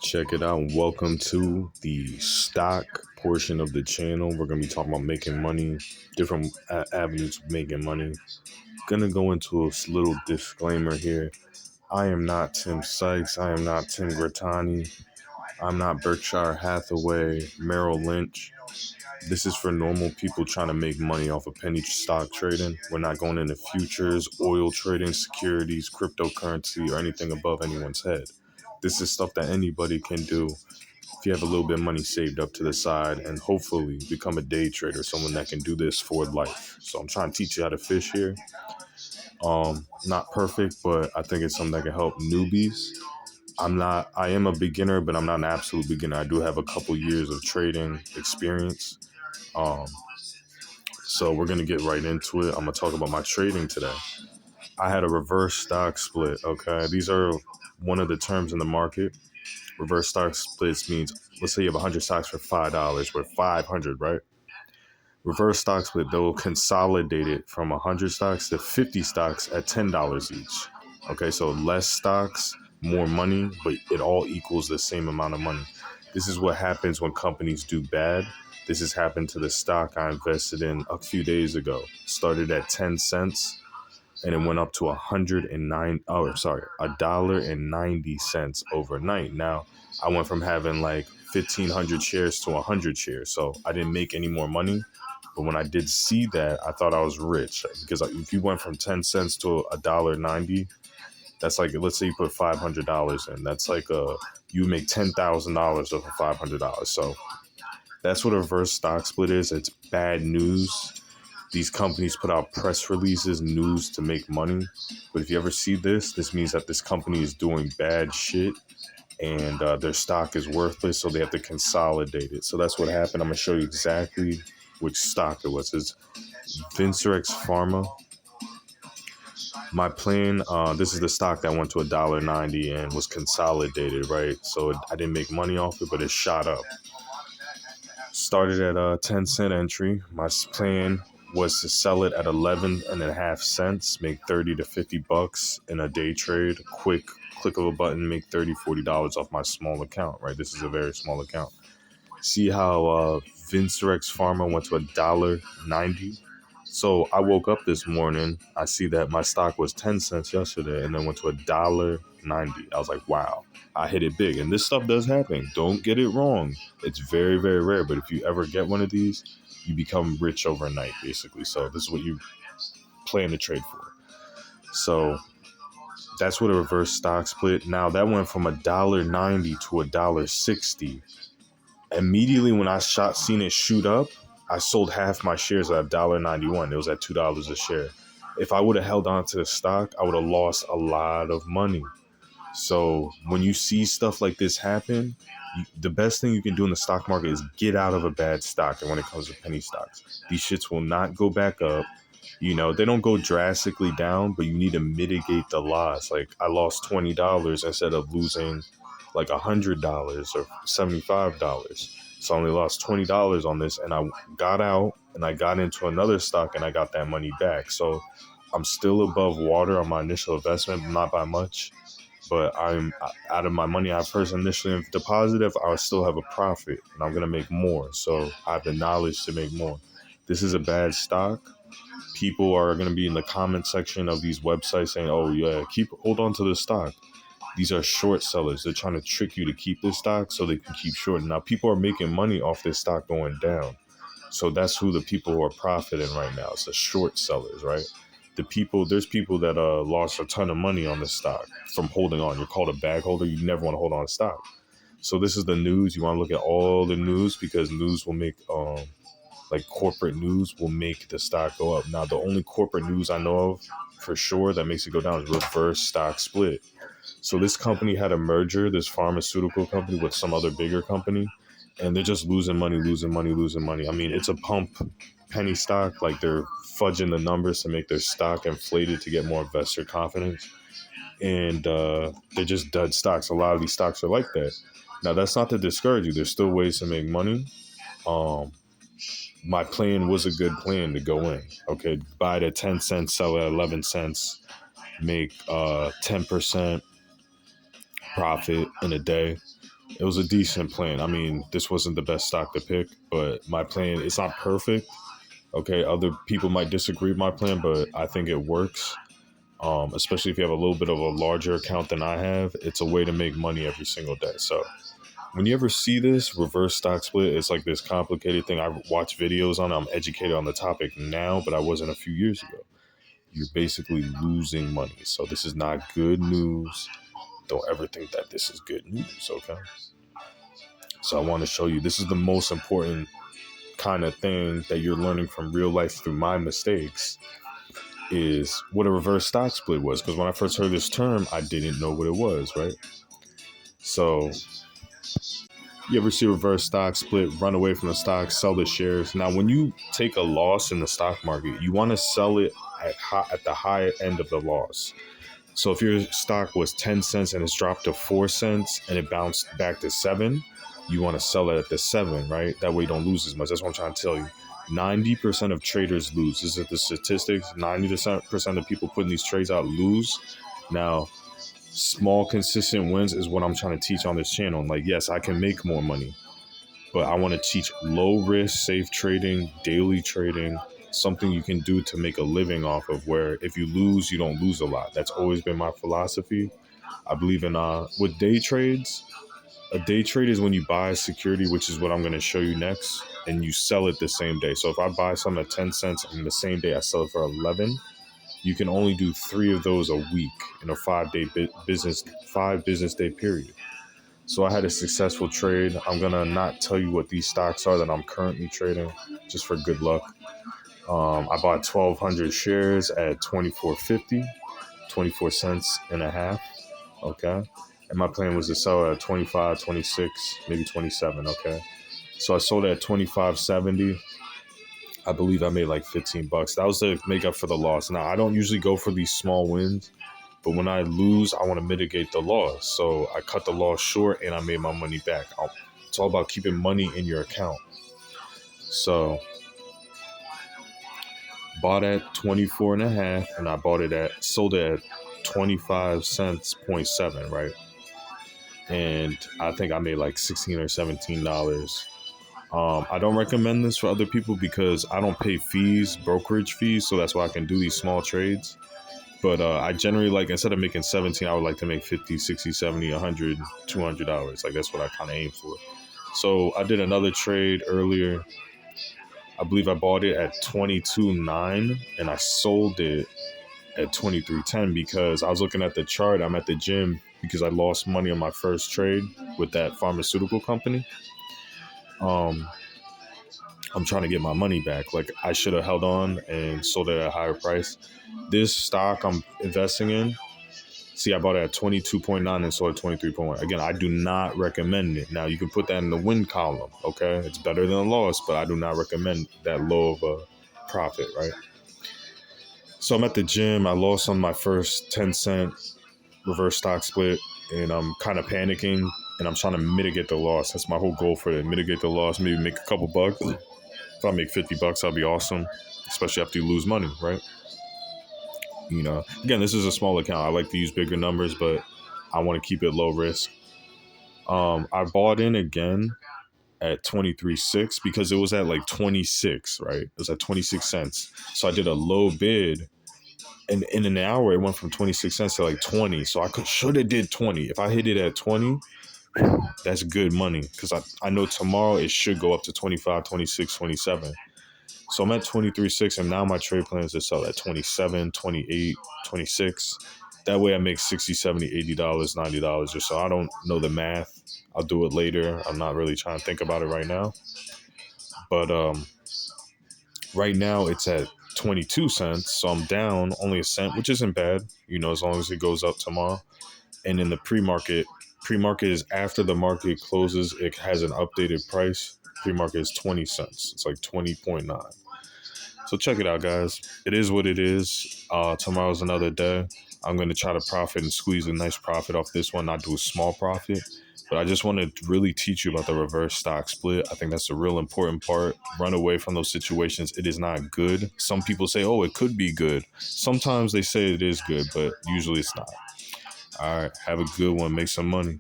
Check it out. Welcome to the stock portion of the channel. We're going to be talking about making money, different avenues of making money. Gonna go into a little disclaimer here. I am not Tim Sykes. I am not Tim Grattani. I'm not Berkshire Hathaway, Merrill Lynch. This is for normal people trying to make money off of penny stock trading. We're not going into futures, oil trading, securities, cryptocurrency, or anything above anyone's head. This is stuff that anybody can do if you have a little bit of money saved up to the side and hopefully become a day trader, someone that can do this for life. So I'm trying to teach you how to fish here. Not perfect, but I think it's something that can help newbies. I am a beginner, but I'm not an absolute beginner. I do have a couple years of trading experience. So we're going to get right into it. I'm going to talk about my trading today. I had a reverse stock split. Okay. These are one of the terms in the market. Reverse stock splits means, let's say you have 100 stocks for $5, worth 500, right? Reverse stock split, they'll consolidate it from 100 stocks to 50 stocks at $10 each. Okay, so less stocks, more money, but it all equals the same amount of money. This is what happens when companies do bad. This has happened to the stock I invested in a few days ago. Started at 10 cents and it went up to $1.90 overnight. Now, I went from having like 1,500 shares to 100 shares, so I didn't make any more money. But when I did see that, I thought I was rich, because if you went from 10 cents to $1.90, that's like, let's say you put $500 in. That's like you make $10,000 off of $500. So that's what a reverse stock split is. It's bad news. These companies put out press releases, news to make money. But if you ever see this means that this company is doing bad shit and their stock is worthless, so they have to consolidate it. So that's what happened. I'm going to show you exactly which stock it was. It's Vincerex Pharma. My plan, this is the stock that went to $1.90 and was consolidated, right? So I didn't make money off it, but it shot up. Started at a 10-cent entry. My plan was to sell it at 11.5 cents, make 30 to 50 bucks in a day trade. Quick click of a button, make $30, $40 off my small account, right? This is a very small account. See how Vincerex Pharma went to $1.90? So I woke up this morning, I see that my stock was 10 cents yesterday and then went to $1.90. I was like, wow, I hit it big. And this stuff does happen. Don't get it wrong. It's very, very rare. But if you ever get one of these, you become rich overnight, basically. So this is what you plan to trade for. So that's what a reverse stock split. Now that went from $1.90 to $1.60. Immediately when I seen it shoot up, I sold half my shares at $1.91. It was at $2 a share. If I would have held on to the stock, I would have lost a lot of money. So when you see stuff like this happen, the best thing you can do in the stock market is get out of a bad stock. And when it comes to penny stocks, these shits will not go back up. You know, they don't go drastically down, but you need to mitigate the loss. Like I lost $20 instead of losing like $100 or $75. So I only lost $20 on this, and I got out and I got into another stock and I got that money back. So I'm still above water on my initial investment, not by much, but I'm out of my money I first initially deposited. I still have a profit and I'm going to make more. So I have the knowledge to make more. This is a bad stock. People are going to be in the comment section of these websites saying, oh yeah, hold on to the stock. These are short sellers. They're trying to trick you to keep this stock so they can keep short. Now, people are making money off this stock going down. So that's who the people who are profiting right now. It's the short sellers, right? There's people that lost a ton of money on this stock from holding on. You're called a bag holder. You never want to hold on to stock. So this is the news. You want to look at all the news because news will make, like corporate news will make the stock go up. Now, the only corporate news I know of for sure that makes it go down is reverse stock split. So this company had a merger, this pharmaceutical company with some other bigger company, and they're just losing money. I mean, it's a pump penny stock, like they're fudging the numbers to make their stock inflated to get more investor confidence. And they're just dud stocks. A lot of these stocks are like that. Now, that's not to discourage you. There's still ways to make money. My plan was a good plan to go in. Okay, buy it at 10 cents, sell it at 11 cents, make 10% profit in a day. It was a decent plan. I mean, this wasn't the best stock to pick, but my plan, it's not perfect. Okay, other people might disagree with my plan, but I think it works. Especially if you have a little bit of a larger account than I have, it's a way to make money every single day. So when you ever see this reverse stock split, it's like this complicated thing. I watch videos on it. I'm educated on the topic now, but I wasn't a few years ago. You're basically losing money. So this is not good news. Don't ever think that this is good news, okay? So I want to show you, this is the most important kind of thing that you're learning from real life through my mistakes, is what a reverse stock split was. Because when I first heard this term, I didn't know what it was, right? So you ever see a reverse stock split, run away from the stock, sell the shares? Now, when you take a loss in the stock market, you want to sell it at the high end of the loss. So if your stock was 10 cents and it's dropped to 4 cents and it bounced back to 7, you want to sell it at the 7, right? That way you don't lose as much. That's what I'm trying to tell you. 90% of traders lose. This is the statistics. 90% of people putting these trades out lose. Now, small, consistent wins is what I'm trying to teach on this channel. Like, yes, I can make more money, but I want to teach low risk, safe trading, daily trading, something you can do to make a living off of, where if you lose, you don't lose a lot. That's always been my philosophy. I believe in with day trades. A day trade is when you buy a security, which is what I'm going to show you next, and you sell it the same day. So if I buy something at 10 cents and the same day I sell it for 11, you can only do 3 of those a week in a 5 business day period. So I had a successful trade. I'm going to not tell you what these stocks are that I'm currently trading, just for good luck. I bought 1,200 shares at $24.50, 24 cents and a half. Okay. And my plan was to sell it at 25, 26, maybe 27. Okay. So I sold it at 25.70. I believe I made like 15 bucks. That was to make up for the loss. Now, I don't usually go for these small wins, but when I lose, I want to mitigate the loss. So I cut the loss short and I made my money back. It's all about keeping money in your account. So bought at 24 and a half, and I sold it at 25 cents, 0.7, right? And I think I made like $16 or $17. I don't recommend this for other people because I don't pay brokerage fees. So that's why I can do these small trades. But I generally, like, instead of making 17, I would like to make 50, 60, 70, 100, $200. Like, that's what I kind of aim for. So I did another trade earlier. I believe I bought it at 22.9 and I sold it at 23.10 because I was looking at the chart. I'm at the gym because I lost money on my first trade with that pharmaceutical company. I'm trying to get my money back. Like, I should have held on and sold it at a higher price. This stock I'm investing in, see, I bought it at 22.9 and sold at 23.1. Again, I do not recommend it. Now, you can put that in the win column, okay? It's better than a loss, but I do not recommend that low of a profit, right? So I'm at the gym. I lost on my first 10-cent reverse stock split, and I'm kind of panicking, and I'm trying to mitigate the loss. That's my whole goal for it, mitigate the loss, maybe make a couple bucks. If I make 50 bucks, that'll be awesome, especially after you lose money, right? You know, again, this is a small account. I like to use bigger numbers, but I want to keep it low risk. I bought in again at 23.6 because it was at like 26, right? It was at 26 cents. So I did a low bid, and in an hour, it went from 26 cents to like 20. So I should have did 20. If I hit it at 20, that's good money because I know tomorrow it should go up to 25, 26, 27. So I'm at 23.6, and now my trade plan is to sell at 27, 28, 26. That way I make $60, $70, $80, $90 or so. I don't know the math. I'll do it later. I'm not really trying to think about it right now. But right now it's at 22 cents. So I'm down only a cent, which isn't bad, you know, as long as it goes up tomorrow. And in the pre-market is after the market closes, it has an updated price. Pre-market is 20 cents. It's like 20.9. So check it out, guys. It is what it is. Tomorrow's another day. I'm going to try to profit and squeeze a nice profit off this one, not do a small profit. But I just want to really teach you about the reverse stock split. I think that's a real important part. Run away from those situations. It is not good. Some people say, oh, it could be good. Sometimes they say it is good, but usually it's not. All right. Have a good one. Make some money.